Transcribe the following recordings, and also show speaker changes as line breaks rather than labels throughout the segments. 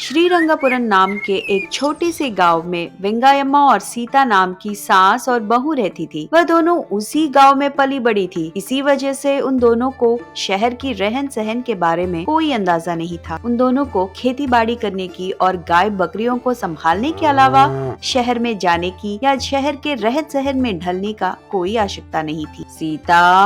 श्रीरंगपुरम नाम के एक छोटे से गांव में वेंगायम्मा और सीता नाम की सास और बहू रहती थी। वह दोनों उसी गांव में पली बड़ी थी। इसी वजह से उन दोनों को शहर की रहन सहन के बारे में कोई अंदाजा नहीं था। उन दोनों को खेती बाड़ी करने की और गाय बकरियों को संभालने के अलावा शहर में जाने की या शहर के रहन सहन में ढलने का कोई आवश्यकता नहीं थी। सीता,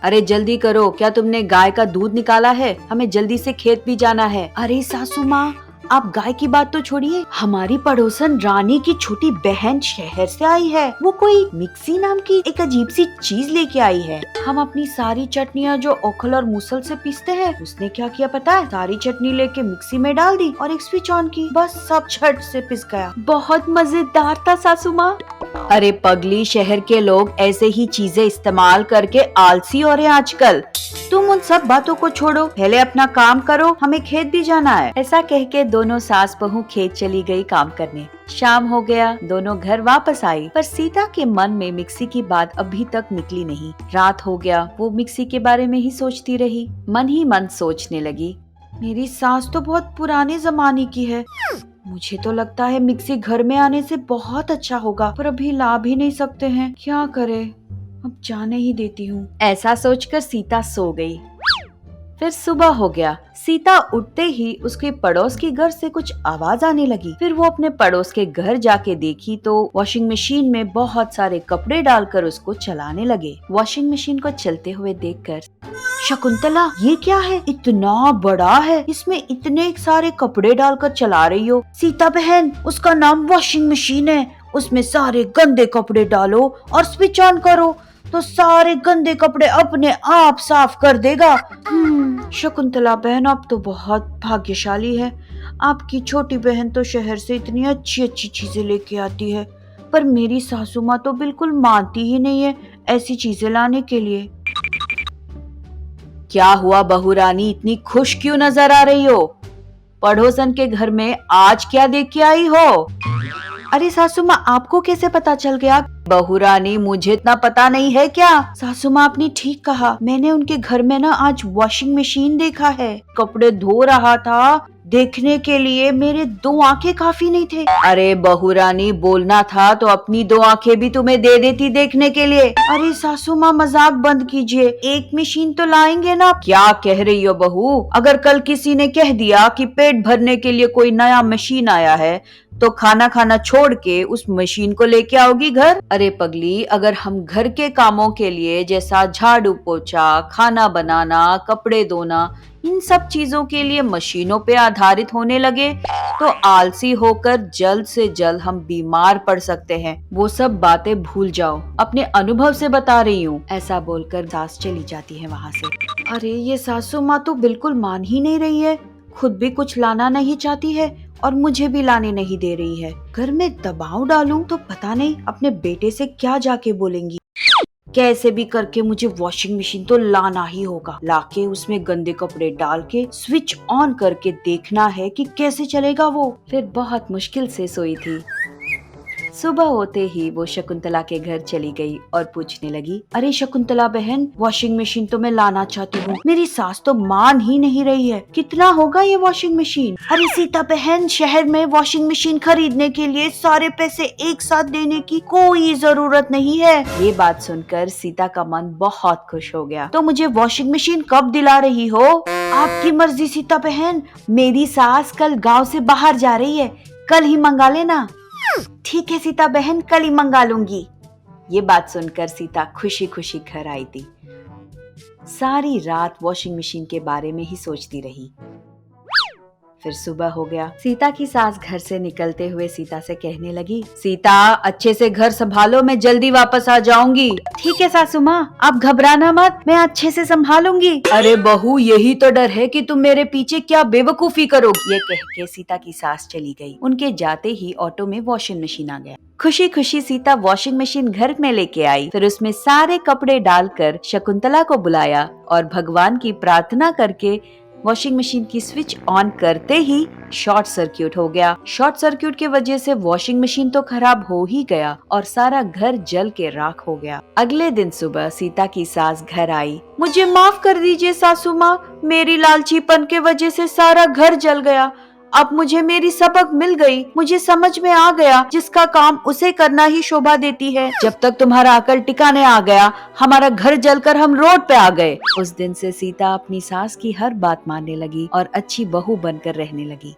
अरे जल्दी करो, क्या तुमने गाय का दूध निकाला है? हमें जल्दी से खेत भी जाना है। अरे सासू माँ, आप गाय की बात तो छोड़िए, हमारी पड़ोसन रानी की छोटी बहन शहर से आई है। वो कोई मिक्सी नाम की एक अजीब सी चीज लेके आई है। हम अपनी सारी चटनियाँ जो ओखल और मूसल से पीसते हैं, उसने क्या किया पता है? सारी चटनी लेके मिक्सी में डाल दी और एक स्विच ऑन की, बस सब झट से पिस गया। बहुत मजेदार था सासू माँ। अरे पगली, शहर के लोग ऐसे ही चीजें इस्तेमाल करके आलसी हो रहे हैं आजकल। तुम उन सब बातों को छोड़ो, पहले अपना काम करो, हमें खेत भी जाना है। ऐसा कह के दोनों सास बहू खेत चली गई काम करने। शाम हो गया, दोनों घर वापस आई, पर सीता के मन में मिक्सी की बात अभी तक निकली नहीं। रात हो गया, वो मिक्सी के बारे में ही सोचती रही। मन ही मन सोचने लगी, मेरी सास तो बहुत पुराने जमाने की है। मुझे तो लगता है मिक्सी घर में आने से बहुत अच्छा होगा, पर अभी ला भी नहीं सकते हैं, क्या करे, अब जाने ही देती हूँ। ऐसा सोचकर सीता सो गई। फिर सुबह हो गया। सीता उठते ही उसके पड़ोस के घर से कुछ आवाज आने लगी। फिर वो अपने पड़ोस के घर जाके देखी तो वॉशिंग मशीन में बहुत सारे कपड़े डालकर उसको चलाने लगे। वॉशिंग मशीन को चलते हुए देखकर, शकुंतला, ये क्या है? इतना बड़ा है, इसमें इतने सारे कपड़े डालकर चला रही हो। सीता बहन, उसका नाम वॉशिंग मशीन है, उसमें सारे गंदे कपड़े डालो और स्विच ऑन करो तो सारे गंदे कपड़े अपने आप साफ कर देगा। शकुंतला बहन, आप तो बहुत भाग्यशाली है। आपकी छोटी बहन तो शहर से इतनी अच्छी अच्छी चीजें लेके आती है, पर मेरी सासू माँ तो बिल्कुल मानती ही नहीं है ऐसी चीजें लाने के लिए। क्या हुआ बहू रानी, इतनी खुश क्यों नजर आ रही हो? पड़ोसन के घर में आज क्या देख के आई हो? अरे सासू माँ, आपको कैसे पता चल गया? बहू रानी, मुझे इतना पता नहीं है क्या? सासू माँ, आपने ठीक कहा, मैंने उनके घर में ना आज वॉशिंग मशीन देखा है। कपड़े धो रहा था, देखने के लिए मेरे दो आंखें काफी नहीं थे। अरे बहू रानी, बोलना था तो अपनी दो आंखें भी तुम्हें दे देती देखने के लिए। अरे सासू माँ, मजाक बंद कीजिए, एक मशीन तो लाएंगे ना। क्या कह रही हो बहू? अगर कल किसी ने कह दिया कि पेट भरने के लिए कोई नया मशीन आया है तो खाना खाना छोड़ के उस मशीन को लेके आओगी घर? अरे पगली, अगर हम घर के कामों के लिए जैसा झाड़ू पोछा, खाना बनाना, कपड़े धोना, इन सब चीजों के लिए मशीनों पे आधारित होने लगे तो आलसी होकर जल्द से जल्द हम बीमार पड़ सकते हैं। वो सब बातें भूल जाओ, अपने अनुभव से बता रही हूँ। ऐसा बोलकर सास चली जाती है वहाँ से। अरे ये सासू माँ तो बिल्कुल मान ही नहीं रही है, खुद भी कुछ लाना नहीं चाहती है और मुझे भी लाने नहीं दे रही है। घर में दबाव डालूं तो पता नहीं अपने बेटे से क्या जाके बोलेंगी। कैसे भी करके मुझे वॉशिंग मशीन तो लाना ही होगा। लाके उसमें गंदे कपड़े डाल के स्विच ऑन करके देखना है कि कैसे चलेगा वो। फिर बहुत मुश्किल से सोई थी। सुबह होते ही वो शकुंतला के घर चली गई और पूछने लगी, अरे शकुंतला बहन, वॉशिंग मशीन तो मैं लाना चाहती हूँ, मेरी सास तो मान ही नहीं रही है, कितना होगा ये वॉशिंग मशीन? अरे सीता बहन, शहर में वॉशिंग मशीन खरीदने के लिए सारे पैसे एक साथ देने की कोई जरूरत नहीं है। ये बात सुनकर सीता का मन बहुत खुश हो गया। तो मुझे वॉशिंग मशीन कब दिला रही हो? आपकी मर्जी सीता बहन, मेरी सास कल गाँव से बाहर जा रही है, कल ही मंगा लेना। ठीक है सीता बहन, कल ही मंगा लूंगी। ये बात सुनकर सीता खुशी खुशी घर आई थी। सारी रात वॉशिंग मशीन के बारे में ही सोचती रही। फिर सुबह हो गया। सीता की सास घर से निकलते हुए सीता से कहने लगी, सीता अच्छे से घर संभालो, मैं जल्दी वापस आ जाऊंगी। ठीक है सासू माँ, आप घबराना मत, मैं अच्छे से संभालूंगी। अरे बहू, यही तो डर है कि तुम मेरे पीछे क्या बेवकूफी करोगी। ये कह के सीता की सास चली गई। उनके जाते ही ऑटो में वॉशिंग मशीन आ गया। खुशी खुशी सीता वॉशिंग मशीन घर में लेके आई। फिर उसमें सारे कपड़े डालकर शकुंतला को बुलाया और भगवान की प्रार्थना करके वॉशिंग मशीन की स्विच ऑन करते ही शॉर्ट सर्किट हो गया। शॉर्ट सर्किट की वजह से वॉशिंग मशीन तो खराब हो ही गया और सारा घर जल के राख हो गया। अगले दिन सुबह सीता की सास घर आई। मुझे माफ कर दीजिए सासू माँ, मेरी लालचीपन के वजह से सारा घर जल गया। अब मुझे मेरी सबक मिल गई। मुझे समझ में आ गया जिसका काम उसे करना ही शोभा देती है। जब तक तुम्हारा अकल टिकाने आ गया, हमारा घर जलकर हम रोड पे आ गए। उस दिन से सीता अपनी सास की हर बात मानने लगी और अच्छी बहू बनकर रहने लगी।